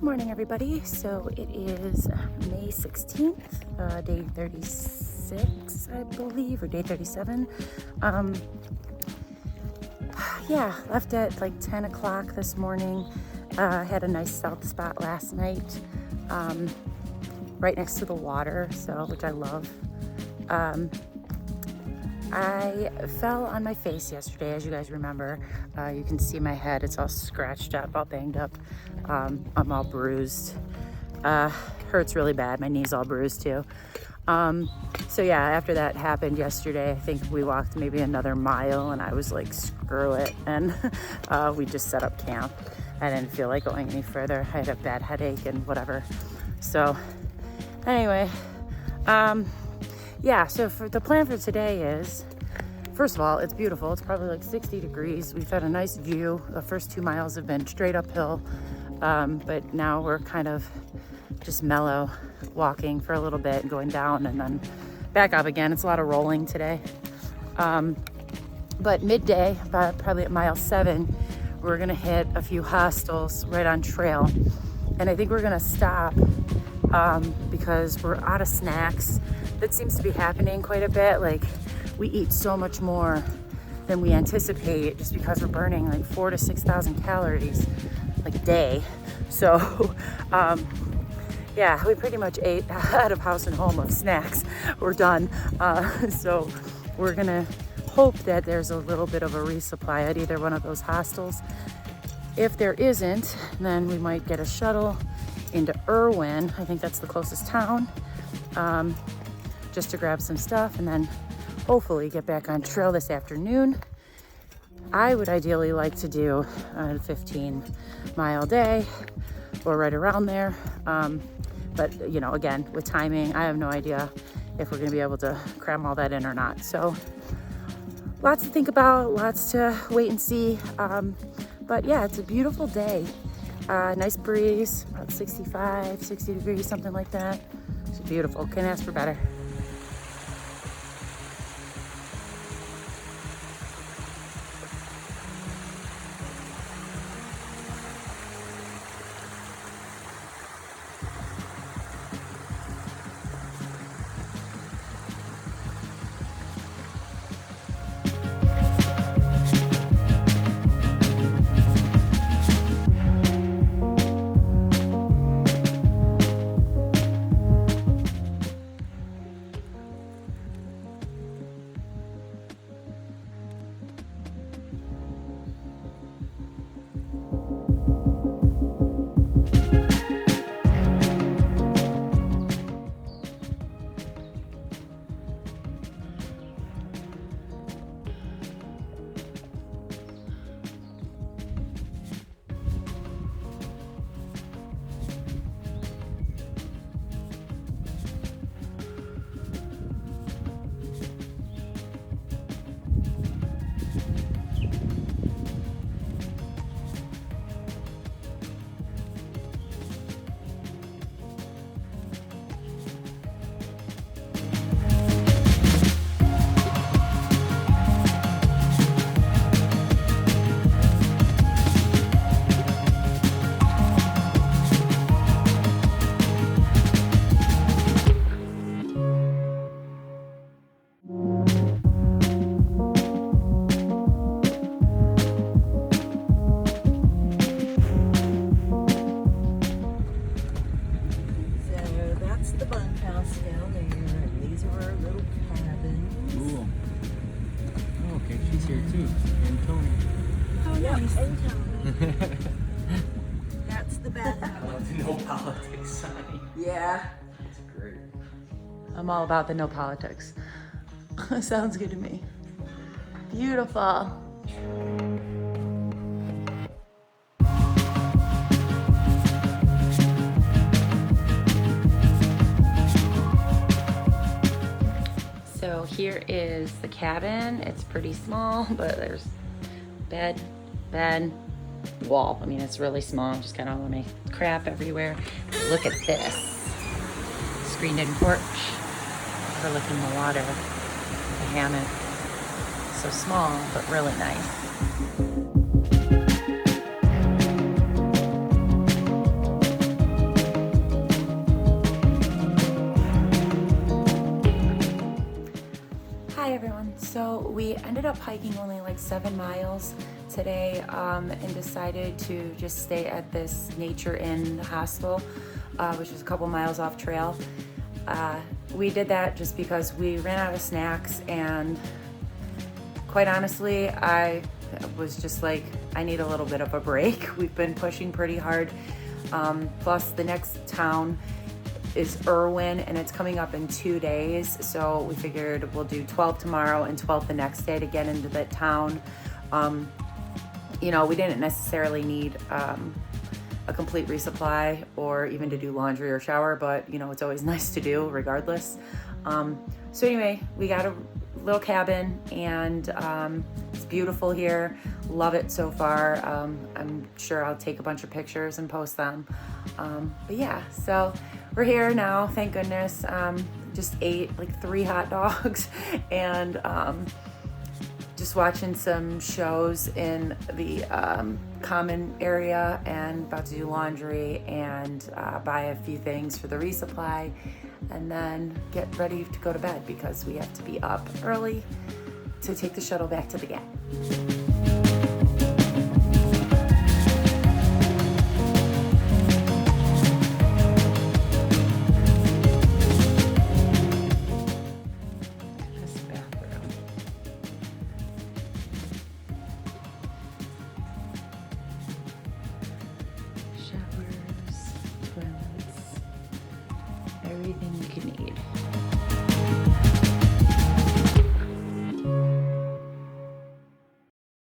Morning, everybody. So it is May 16th, day 36, I believe, or day 37. Yeah, left at like 10 o'clock this morning. Had a nice south spot last night, right next to the water, which I love. I fell on my face yesterday, as you guys remember. You can see my head, it's all scratched up, all banged up. I'm all bruised. Hurts really bad. My knee's all bruised too. So yeah, after that happened yesterday, I think we walked maybe another mile and I was like, screw it. And we just set up camp. I didn't feel like going any further. I had a bad headache and whatever. So anyway, yeah, so for the plan for today is, first of all, it's beautiful. It's probably like 60 degrees. We've had a nice view. The first 2 miles have been straight uphill. But now we're kind of just mellow walking for a little bit and going down and then back up again. It's a lot of rolling today. But midday, probably at mile 7, we're gonna hit a few hostels right on trail. And I think we're gonna stop because we're out of snacks. That seems to be happening quite a bit. Like, we eat so much more than we anticipate just because we're burning like 4,000 to 6,000 calories like a day. So yeah, we pretty much ate out of house and home of snacks. We're done. So we're gonna hope that there's a little bit of a resupply at either one of those hostels. If there isn't, then we might get a shuttle into Irwin. I think that's the closest town, just to grab some stuff and then hopefully get back on trail this afternoon. I would ideally like to do a 15-mile day or right around there. But, you know, again, with timing, I have no idea if we're going to be able to cram all that in or not. So lots to think about, lots to wait and see. But yeah, it's a beautiful day. Nice breeze, about 65, 60 degrees, something like that. It's beautiful. Can't ask for better. That's the bad house. I love the no politics sign. Yeah. That's great. I'm all about the no politics. Sounds good to me. Beautiful. So here is the cabin. It's pretty small, but there's bed, wall. I mean, it's really small, just kind of all my crap everywhere. Look at this. Screened in porch, overlooking the water, the hammock. So small, but really nice. up hiking only like 7 miles today and decided to just stay at this Nature Inn Hostel, which is a couple miles off trail. We did that just because we ran out of snacks, and quite honestly, I was just like, I need a little bit of a break. We've been pushing pretty hard. Plus the next town is Irwin, and it's coming up in 2 days. So we figured we'll do 12 tomorrow and 12 the next day to get into that town. You know, we didn't necessarily need a complete resupply or even to do laundry or shower, but you know, it's always nice to do regardless. So anyway, we got a little cabin, and it's beautiful here. Love it so far. I'm sure I'll take a bunch of pictures and post them. But yeah, so we're here now, thank goodness. Just ate like 3 hot dogs and just watching some shows in the common area, and about to do laundry and buy a few things for the resupply, and then get ready to go to bed because we have to be up early to take the shuttle back to the gap.